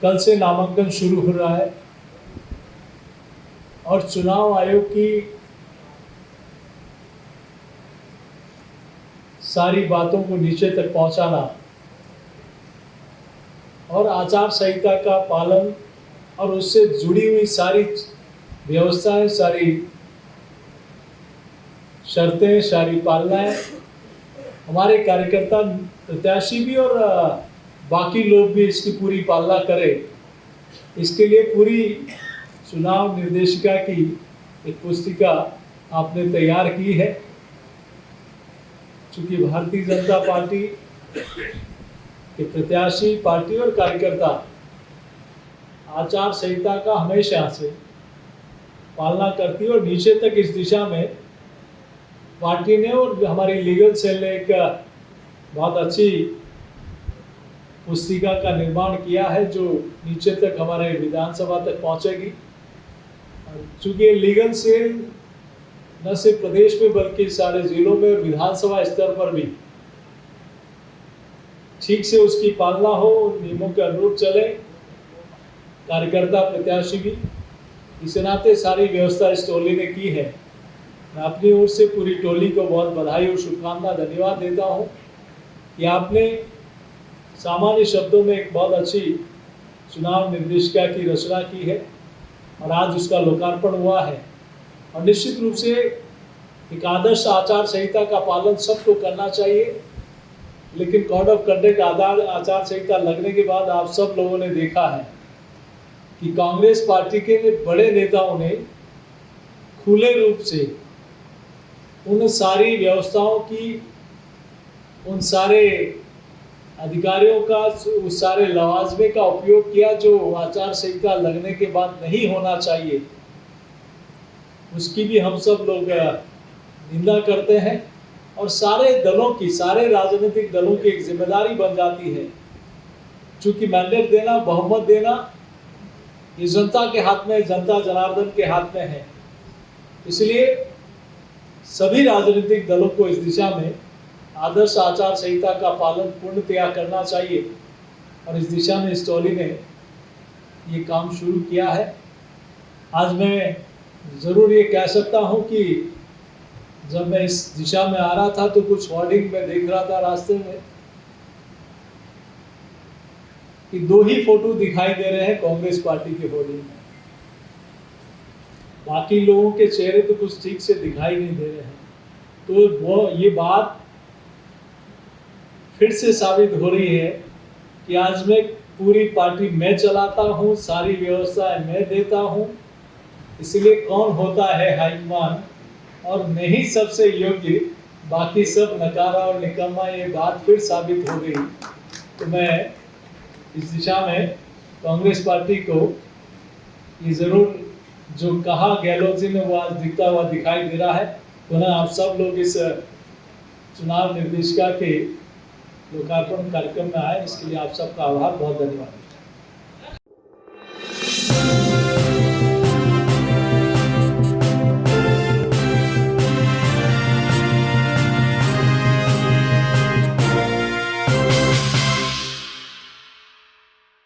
कल से नामांकन शुरू हो रहा है और चुनाव आयोग की सारी बातों को नीचे तक पहुंचाना और आचार संहिता का पालन और उससे जुड़ी हुई सारी व्यवस्थाएं, सारी शर्तें, सारी पालनाएं हमारे कार्यकर्ता, प्रत्याशी भी और बाकी लोग भी इसकी पूरी पालना करें। इसके लिए पूरी चुनाव निर्देशिका की एक पुस्तिका आपने तैयार की है। चूंकि भारतीय जनता पार्टी के प्रत्याशी, पार्टी और कार्यकर्ता आचार संहिता का हमेशा से पालना करती है और नीचे तक इस दिशा में पार्टी ने और हमारी लीगल सेल ने एक बहुत अच्छी पुस्तिका का निर्माण किया है जो नीचे तक हमारे विधानसभा तक पहुंचेगी। चूंकि लीगल सेल न सिर्फ प्रदेश में बल्कि सारे जिलों में और विधानसभा स्तर पर भी ठीक से उसकी पालना हो, नियमों के अनुरूप चले, कार्यकर्ता प्रत्याशी भी। इस नाते सारी व्यवस्था इस टोली ने की है। मैं अपनी ओर से पूरी टोली को बहुत बधाई और शुभकामना, धन्यवाद देता हूं कि आपने सामान्य शब्दों में एक बहुत अच्छी चुनाव निर्देशिका की रचना की है और आज उसका लोकार्पण हुआ है। और निश्चित रूप से एक आदर्श आचार संहिता का पालन सबको करना चाहिए, लेकिन कोड ऑफ कंडक्ट आचार संहिता लगने के बाद आप सब लोगों ने देखा है कि कांग्रेस पार्टी के बड़े नेताओं ने खुले रूप से उन सारी व्यवस्थाओं की, उन सारे अधिकारियों का, उस सारे लवाजमे का उपयोग किया जो आचार संहिता लगने के बाद नहीं होना चाहिए। उसकी भी हम सब लोग निंदा करते हैं और सारे दलों की, सारे राजनीतिक दलों की एक जिम्मेदारी बन जाती है। चूंकि मैंडेट देना, बहुमत देना ये जनता के हाथ में, जनता जनार्दन के हाथ में है। इसलिए सभी राजनीतिक दलों को इस दिशा में आदर्श आचार संहिता का पालन पूर्णतया करना चाहिए और इस दिशा में इस टोली ने ये काम शुरू किया है। आज मैं ज़रूर ये कह सकता हूँ कि जब मैं इस दिशा में आ रहा था तो कुछ होर्डिंग में देख रहा था रास्ते में कि 2 ही फोटो दिखाई दे रहे हैं कांग्रेस पार्टी के होर्डिंग में। बाकी लोगों के चेहरे तो कुछ ठीक से दिखाई नहीं दे रहे हैं। तो वो ये बात फिर से साबित हो रही है कि आज मैं पूरी पार्टी मैं चलाता हूँ, सारी व्यवस्थाएं मैं देता हूँ। इसलिए कौन होता है हाईकमान और मैं ही सबसे योग्य, बाकी सब नकारा और निकम्मा, ये बात फिर साबित हो गई। तो मैं इस दिशा में कांग्रेस पार्टी को ये ज़रूर जो कहा गहलोत जी ने वो आज दिखता हुआ दिखाई दे रहा है। पुनः आप सब लोग इस चुनाव निर्देशिका के लोकार्पण कार्यक्रम में आए, इसके लिए आप सबका आभार, बहुत धन्यवाद।